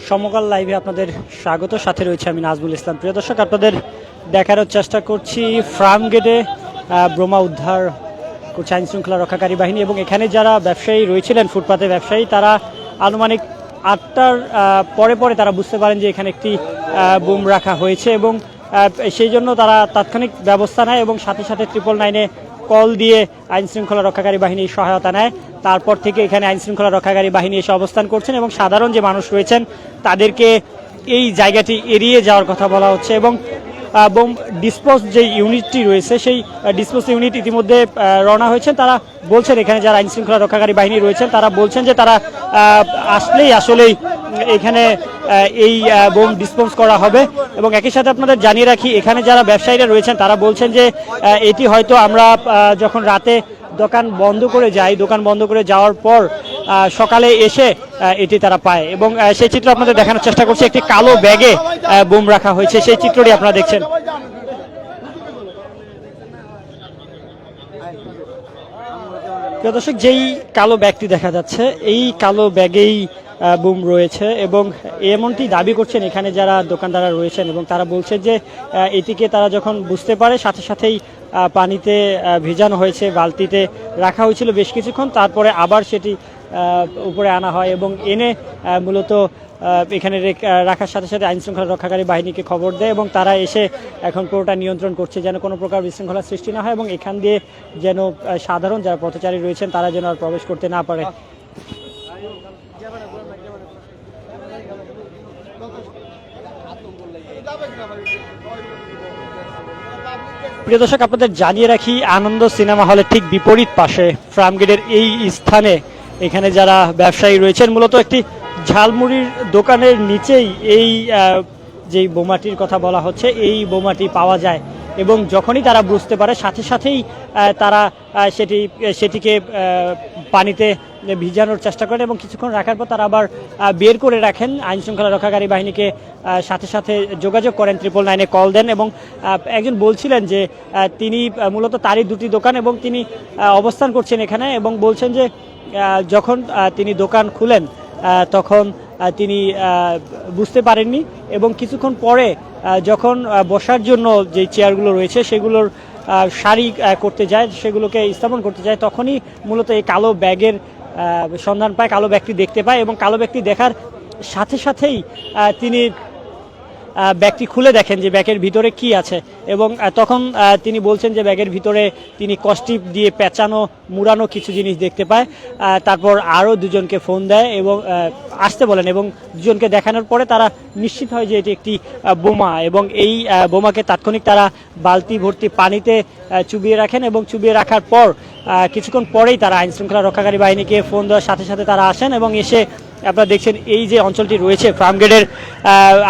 সমকাল লাইভে আপনাদের স্বাগত, সাথে রয়েছে আমি নাজমুল ইসলাম। প্রিয় দর্শক, আপনাদের দেখানোর চেষ্টা করছি ফার্ম গেটে বোমা উদ্ধার করছে আইন শৃঙ্খলা রক্ষাকারী বাহিনী, এবং এখানে যারা ব্যবসায়ী রয়েছিলেন, ফুটপাতে ব্যবসায়ী, তারা আনুমানিক 8টার পরে পরে তারা বুঝতে পারেন যে এখানে একটি বোম রাখা হয়েছে, এবং সেই জন্য তারা তাৎক্ষণিক ব্যবস্থা নেয় এবং সাথে সাথে 999-এ কল দিয়ে আইন শৃঙ্খলা রক্ষাকারী বাহিনীর সহায়তা নেয়। তারপর থেকে এখানে আইন শৃঙ্খলা রক্ষাকারী বাহিনী এসে অবস্থান করছেন এবং সাধারণ যে মানুষ রয়েছেন তাদেরকে এই জায়গাটি এড়িয়ে যাওয়ার কথা বলা হচ্ছে। এবং বোম ডিসপোজ যে ইউনিটটি রয়েছে, সেই ডিসপোজ ইউনিট ইতিমধ্যে রওনা হয়েছেন। তারা বলছেন, এখানে যারা আইন শৃঙ্খলা রক্ষাকারী বাহিনী রয়েছেন তারা বলছেন যে তারা আসলেই এখানে এই বোম ডিসপোজ করা হবে। এবং একই সাথে আপনাদের জানিয়ে রাখি, এখানে যারা ব্যবসায়ীরা রয়েছেন তারা বলছেন যে এটি হয়তো আমরা যখন রাতে দোকান বন্ধ করে যাওয়ার পর সকালে এসে এটি তারা পায়। এবং সেই চিত্র আপনাদের দেখানোর চেষ্টা করছি, একটি কালো ব্যাগে বোম রাখা হয়েছে, সেই চিত্রটি আপনারা দেখছেন। প্রিয় দর্শক, যেই কালো ব্যাগটি দেখা যাচ্ছে, এই কালো ব্যাগেই বোম রয়েছে এবং এমনটি দাবি করছেন এখানে যারা দোকানদাররা রয়েছেন। এবং তারা বলছেন যে এটিকে তারা যখন বুঝতে পারে সাথে সাথেই পানিতে ভেজানো হয়েছে, বালতিতে রাখা হয়েছিল বেশ কিছুক্ষণ, তারপরে আবার সেটি উপরে আনা হয় এবং এনে মূলত এখানে রাখার সাথে সাথে আইন শৃঙ্খলা রক্ষাকারী বাহিনীকে খবর দেয় এবং তারা এসে এখন পুরোটা নিয়ন্ত্রণ করছে যেন কোনো প্রকার বিশৃঙ্খলা সৃষ্টি না হয় এবং এখান দিয়ে যেন সাধারণ যারা পথচারী রয়েছেন তারা যেন আর প্রবেশ করতে না পারে। প্রিয় দর্শক, আপনাদের জানিয়ে রাখি, আনন্দ সিনেমা হলের ঠিক বিপরীত পাশে ফার্মগেটের এই স্থানে এখানে যারা ব্যবসায়ী রয়েছেন, মূলত একটি ঝালমুড়ির দোকানের নিচেই এই যেই বোমাটির কথা বলা হচ্ছে এই বোমাটি পাওয়া যায়। এবং যখনই তারা বুঝতে পারে সাথে সাথেই তারা সেটিকে পানিতে ভিজানোর চেষ্টা করেন এবং কিছুক্ষণ রাখার পর তারা আবার বের করে রাখেন। আইন শৃঙ্খলা রক্ষাকারী বাহিনীকে সাথে সাথে যোগাযোগ করেন, 999-এ কল দেন। এবং একজন বলছিলেন যে তিনি মূলত তারই দুটি দোকান এবং তিনি অবস্থান করছেন এখানে, এবং বলছেন যে যখন তিনি দোকান খুলেন তখন তিনি বুঝতে পারেননি এবং কিছুক্ষণ পরে যখন বসার জন্য যে চেয়ারগুলো রয়েছে সেগুলোর সারি করতে যায়, সেগুলোকে স্থাপন করতে যায়, তখনই মূলত এই কালো ব্যাগের সন্ধান পায়, কালো ব্যাগটি দেখতে পায় এবং কালো ব্যাগটি দেখার সাথে সাথেই তিনি ব্যাগটি খুলে দেখেন যে ব্যাগের ভিতরে কি আছে। এবং তখন তিনি বলছেন যে ব্যাগের ভিতরে তিনি কস্টিপ দিয়ে পেঁচানো মুড়ানো কিছু জিনিস দেখতে পায়। তারপর আরও দুজনকে ফোন দেয় এবং আসতে বলেন এবং দুজনকে দেখানোর পরে তারা নিশ্চিত হয় যে এটি একটি বোমা এবং এই বোমাকে তাৎক্ষণিক তারা বালতি ভর্তি পানিতে চুবিয়ে রাখেন এবং চুবিয়ে রাখার পর কিছুক্ষণ পরেই তারা আইন শৃঙ্খলা রক্ষাকারী বাহিনীকে ফোন দেওয়ার সাথে সাথে তারা আসেন এবং এসে আপনারা দেখছেন এই যে অঞ্চলটি রয়েছে ফার্মগেটের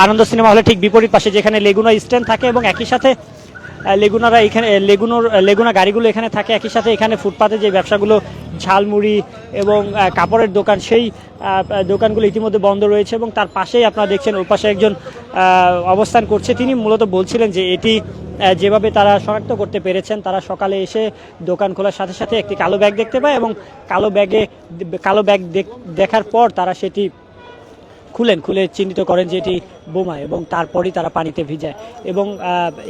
আনন্দ সিনেমা হলের ঠিক বিপরীত পাশে, যেখানে লেগুনা স্ট্যান্ড থাকে এবং একই সাথে লেগুনা গাড়িগুলো এখানে থাকে, একই সাথে এখানে ফুটপাতে যে ব্যবসাগুলো ঝালমুড়ি এবং কাপড়ের দোকান, সেই দোকানগুলো ইতিমধ্যে বন্ধ রয়েছে এবং তার পাশেই আপনারা দেখছেন ওর পাশে একজন অবস্থান করছে। তিনি মূলত বলছিলেন যে এটি যেভাবে তারা শনাক্ত করতে পেরেছেন, তারা সকালে এসে দোকান খোলার সাথে সাথে একটি কালো ব্যাগ দেখতে পায় এবং কালো ব্যাগ দেখার পর তারা সেটি খুলে চিহ্নিত করেন যে এটি বোমা এবং তারপরই তারা পানিতে ভিজায়। এবং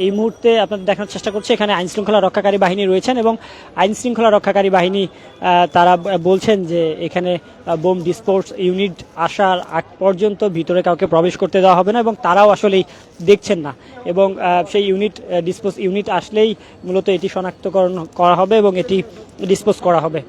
এই মুহূর্তে আপনাদের দেখানোর চেষ্টা করছে এখানে আইন শৃঙ্খলা রক্ষাকারী বাহিনী রয়েছেন এবং আইন শৃঙ্খলা রক্ষাকারী বাহিনী তারা বলছেন যে এখানে বোম ডিসপোজ ইউনিট আসার আগ পর্যন্ত ভিতরে কাউকে প্রবেশ করতে দেওয়া হবে না এবং তারাও আসলেই দেখছেন না এবং সেই ডিসপোজ ইউনিট আসলেই মূলত এটি শনাক্তকরণ করা হবে এবং এটি ডিসপোজ করা হবে।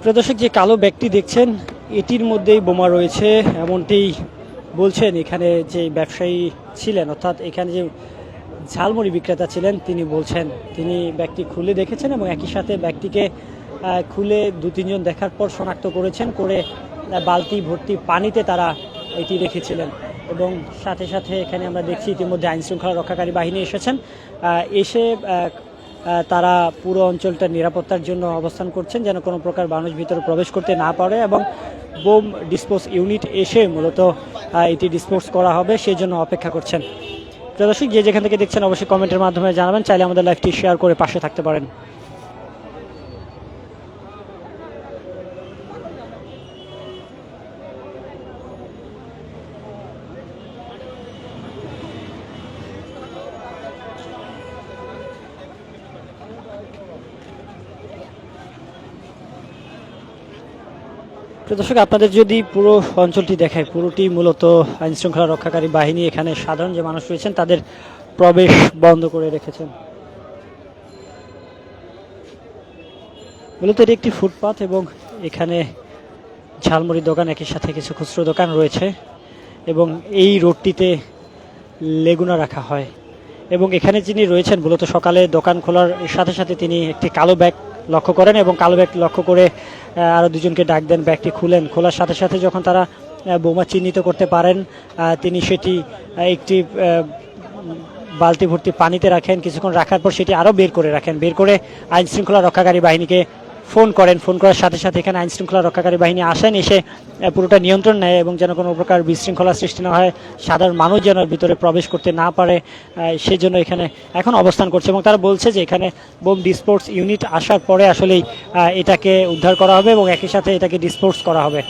প্রদর্শক, যে কালো ব্যাগটি দেখছেন এটির মধ্যেই বোমা রয়েছে এমনটি বলছেন এখানে যে ব্যবসায়ী ছিলেন, অর্থাৎ এখানে যে ঝালমুড়ি বিক্রেতা ছিলেন তিনি বলছেন তিনি ব্যাগটি খুলে দেখেছেন এবং একই সাথে ব্যাগটিকে খুলে 2-3 জন দেখার পর শনাক্ত করেছেন, করে বালতি ভর্তি পানিতে তারা এটি রেখেছিলেন। এবং সাথে সাথে এখানে আমরা দেখছি ইতিমধ্যে আইন শৃঙ্খলা রক্ষাকারী বাহিনী এসেছেন, এসে তারা পুরো অঞ্চলটা নিরাপত্তার জন্য অবস্থান করছেন যেন কোনো প্রকার মানুষ ভিতরে প্রবেশ করতে না পারে এবং বোম ডিসপোজ ইউনিট এসে মূলত এটি ডিসপোজ করা হবে সেই জন্য অপেক্ষা করছেন। প্রিয় দর্শক, যে যেখান থেকে দেখছেন অবশ্যই কমেন্টের মাধ্যমে জানাবেন, চাইলে আমাদের লাইভটি শেয়ার করে পাশে থাকতে পারেন। প্রিয় দর্শক, আপনাদের যদি পুরো অঞ্চলটি দেখায়, পুরোটি মূলত আইন শৃঙ্খলা রক্ষাকারী বাহিনী এখানে সাধারণ যে মানুষ রয়েছেন তাদের প্রবেশ বন্ধ করে রেখেছেন। মূলত এটি একটি ফুটপাথ এবং এখানে ঝালমুড়ি দোকান, একই সাথে কিছু খুচরো দোকান রয়েছে এবং এই রোডটিতে লেগুনা রাখা হয়। এবং এখানে যিনি রয়েছেন মূলত সকালে দোকান খোলার সাথে সাথে তিনি একটি কালো ব্যাগ লক্ষ্য করেন এবং কালো ব্যাগ লক্ষ্য করে আরও দুজনকে ডাক দেন। ব্যাগটি খোলার সাথে সাথে যখন তারা বোমা চিহ্নিত করতে পারেন, তিনি সেটি একটি বালতি ভর্তি পানিতে রাখেন। কিছুক্ষণ রাখার পর সেটি আরও বের করে রাখেন। বের করে আইন শৃঙ্খলা রক্ষাকারী বাহিনীকে ফোন করেন। ফোন করার সাথে সাথে এখানে আইন শৃঙ্খলা রক্ষাকারী বাহিনী আসেন, এসে পুরোটা নিয়ন্ত্রণ নেয় এবং যেন কোনো প্রকার বিশৃঙ্খলা সৃষ্টি না হয়, সাধারণ মানুষ যেন ভিতরে প্রবেশ করতে না পারে, সেই জন্য এখানে এখন অবস্থান করছে। এবং তারা বলছে যে এখানে বোম ডিসপোর্স ইউনিট আসার পরে আসলেই এটাকে উদ্ধার করা হবে এবং একই সাথে এটাকে ডিসপোর্স করা হবে।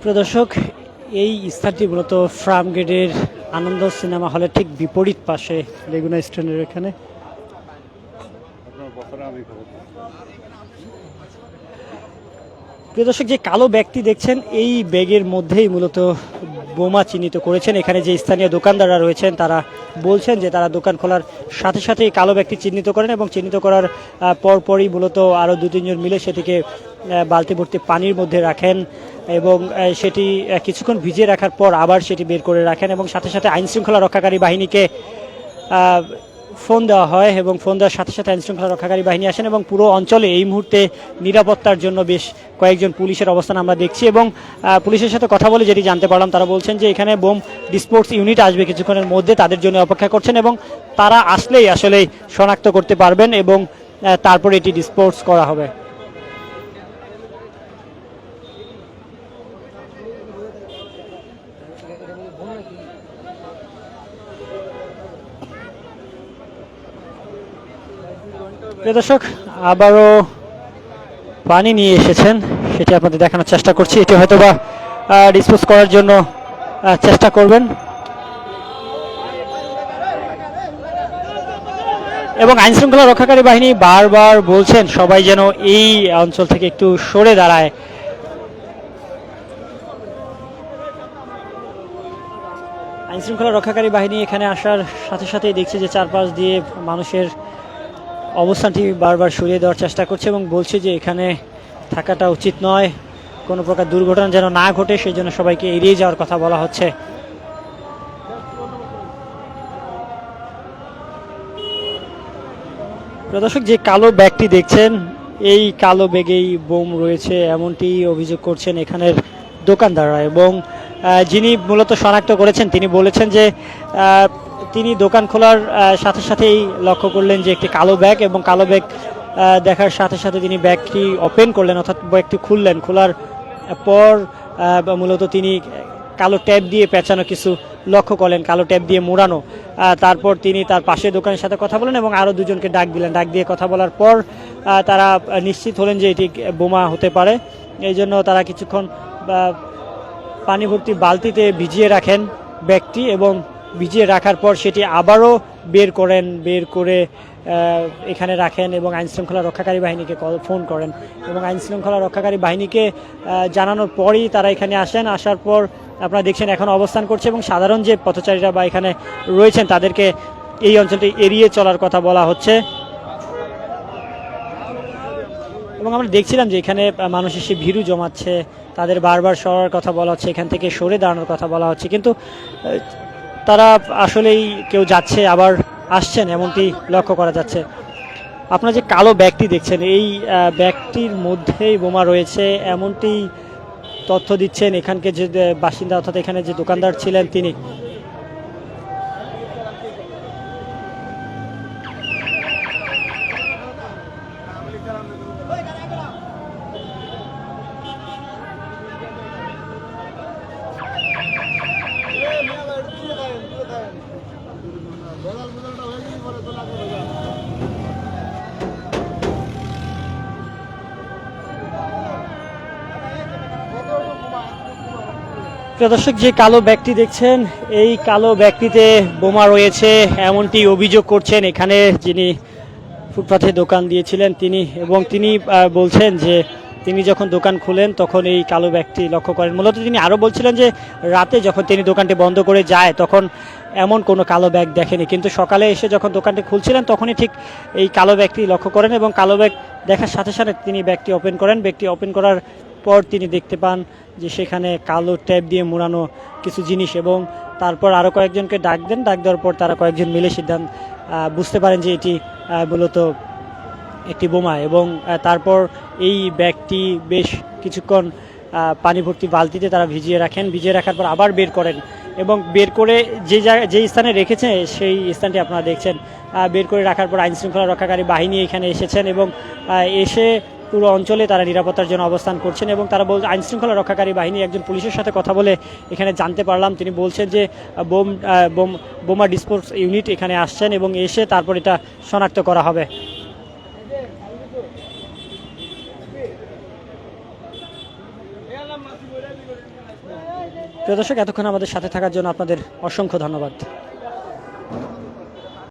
প্রিয় দর্শক, এই স্থানটি মূলত ফার্মগেটের আনন্দ সিনেমা হলের ঠিক বিপরীত পাশে, লেগুনা স্ট্যান্ডের এখানে। প্রিয় দর্শক, যে কালো ব্যাগটি দেখছেন এই ব্যাগের মধ্যেই মূলত বোমা চিহ্নিত করেছেন। এখানে যে স্থানীয় দোকানদাররা রয়েছেন তারা বলছেন যে তারা দোকান খোলার সাথে সাথে এই কালো ব্যাগটি চিহ্নিত করেন এবং চিহ্নিত করার পরপরই মূলত আরও 2-3 জন মিলে সেটিকে বালতি ভর্তি পানির মধ্যে রাখেন এবং সেটি কিছুক্ষণ ভিজিয়ে রাখার পর আবার সেটি বের করে রাখেন এবং সাথে সাথে আইন শৃঙ্খলা রক্ষাকারী বাহিনীকে ফোন দেওয়া হয় এবং ফোন দেওয়ার সাথে সাথে আইন শৃঙ্খলা রক্ষাকারী বাহিনী আসেন এবং পুরো অঞ্চলে এই মুহূর্তে নিরাপত্তার জন্য বেশ কয়েকজন পুলিশের অবস্থান আমরা দেখছি। এবং পুলিশের সাথে কথা বলে যেটি জানতে পারলাম, তারা বলছেন যে এখানে বোম ডিসপোর্স ইউনিট আসবে কিছুক্ষণের মধ্যে, তাদের জন্য অপেক্ষা করছেন এবং তারা আসলেই আসলেই শনাক্ত করতে পারবেন এবং তারপরে এটি ডিসপোর্স করা হবে। প্রিয় দর্শক, আবারও পানি নিয়ে এসেছেন, সেটি আপনাদের দেখানোর চেষ্টা করছি। এটি হয়তোবা ডিসপোজ করার জন্য চেষ্টা করবেন এবং আইন শৃঙ্খলা রক্ষাকারী বাহিনী বারবার বলছেন সবাই যেন এই অঞ্চল থেকে একটু সরে দাঁড়ায়। আইন শৃঙ্খলা রক্ষাকারী বাহিনী এখানে আসার সাথে সাথেই দেখছি যে চারপাশ দিয়ে মানুষের অবস্থানটি বারবার সরিয়ে দেওয়ার চেষ্টা করছে এবং বলছে যে এখানে থাকাটা উচিত নয়, কোনো প্রকার দুর্ঘটনা যেন না ঘটে সেই জন্য সবাইকে এড়িয়ে যাওয়ার কথা বলা হচ্ছে। দর্শক, যে কালো ব্যাগটি দেখছেন এই কালো ব্যাগেই বোম রয়েছে এমনটি অভিযোগ করছেন এখানের দোকানদাররা এবং যিনি মূলত শনাক্ত করেছেন তিনি বলেছেন যে তিনি দোকান খোলার সাথে সাথেই লক্ষ্য করলেন যে একটি কালো ব্যাগ এবং কালো ব্যাগ দেখার সাথে সাথে তিনি ব্যাগটি ওপেন করলেন, অর্থাৎ ব্যাগটি খুললেন। খোলার পর মূলত তিনি কালো ট্যাপ দিয়ে পেঁচানো কিছু লক্ষ্য করলেন, কালো ট্যাপ দিয়ে মোড়ানো। তারপর তিনি তার পাশে দোকানের সাথে কথা বলেন এবং আরও দুজনকে ডাক দিলেন। ডাক দিয়ে কথা বলার পর তারা নিশ্চিত হলেন যে এটি বোমা হতে পারে, এই জন্য তারা কিছুক্ষণ পানি ভর্তি বালতিতে ভিজিয়ে রাখেন ব্যাগটি এবং ভিজিয়ে রাখার পর সেটি আবারও বের করে এখানে রাখেন এবং আইন শৃঙ্খলা রক্ষাকারী বাহিনীকে ফোন করেন এবং আইন শৃঙ্খলা রক্ষাকারী বাহিনীকে জানানোর পরই তারা এখানে আসেন। আসার পর আপনারা দেখছেন এখন অবস্থান করছে এবং সাধারণ যে পথচারীরা বা এখানে রয়েছেন তাদেরকে এই অঞ্চলটি এড়িয়ে চলার কথা বলা হচ্ছে এবং আমরা দেখছিলাম যে এখানে মানুষ এসে ভিড়ও জমাচ্ছে, তাদের বারবার সরার কথা বলা হচ্ছে, এখান থেকে সরে দাঁড়ানোর কথা বলা হচ্ছে, কিন্তু তারা আসলেই কেউ যাচ্ছে আবার আসছেন এমনটি লক্ষ্য করা যাচ্ছে। আপনারা যে কালো ব্যাগটি দেখছেন, এই ব্যাগটির মধ্যেই বোমা রয়েছে এমনটি তথ্য দিচ্ছেন এখানকার যে বাসিন্দা অর্থাৎ এখানে যে দোকানদার ছিলেন তিনি। প্রিয় দর্শক, যে কালো ব্যাগটি দেখছেন এই কালো ব্যাগটিতে বোমা রয়েছে এমনটি অভিযোগ করছেন এখানে যিনি ফুটপাথে দোকান দিয়েছিলেন তিনি, এবং তিনি বলছেন যে তিনি যখন দোকান খুলেন তখন এই কালো ব্যাগটি লক্ষ্য করেন। মূলত তিনি আরও বলছিলেন যে রাতে যখন তিনি দোকানটি বন্ধ করে যায় তখন এমন কোনো কালো ব্যাগ দেখেনি, কিন্তু সকালে এসে যখন দোকানটি খুলছিলেন তখনই ঠিক এই কালো ব্যাগটি লক্ষ্য করেন এবং কালো ব্যাগ দেখার সাথে সাথে তিনি ব্যাগটি ওপেন করেন। ব্যাগটি ওপেন করার পর তিনি দেখতে পান যে সেখানে কালো ট্যাপ দিয়ে মোড়ানো কিছু জিনিস, এবং তারপর আরও কয়েকজনকে ডাক দেন। ডাক দেওয়ার পর তারা কয়েকজন মিলে সিদ্ধান্ত বুঝতে পারেন যে এটি মূলত একটি বোমা, এবং তারপর এই ব্যাগটি বেশ কিছুক্ষণ পানি ভর্তি বালতিতে তারা ভিজিয়ে রাখেন। ভিজিয়ে রাখার পর আবার বের করেন এবং বের করে যে স্থানে রেখেছে সেই স্থানটি আপনারা দেখছেন। বের করে রাখার পর আইনশৃঙ্খলা রক্ষাকারী বাহিনী এখানে এসেছেন এবং এসে পুরো অঞ্চলে তারা নিরাপত্তার জন্য অবস্থান করছেন। এবং তারা আইনশৃঙ্খলা রক্ষাকারী বাহিনী একজন পুলিশের সাথে কথা বলে এখানে জানতে পারলাম, তিনি বলছেন যে বোমা ডিসপোজ ইউনিট এখানে আসছেন এবং এসে তারপর এটা শনাক্ত করা হবে। প্রিয় দর্শক, এতক্ষণ আমাদের সাথে থাকার জন্য আপনাদের অসংখ্য ধন্যবাদ।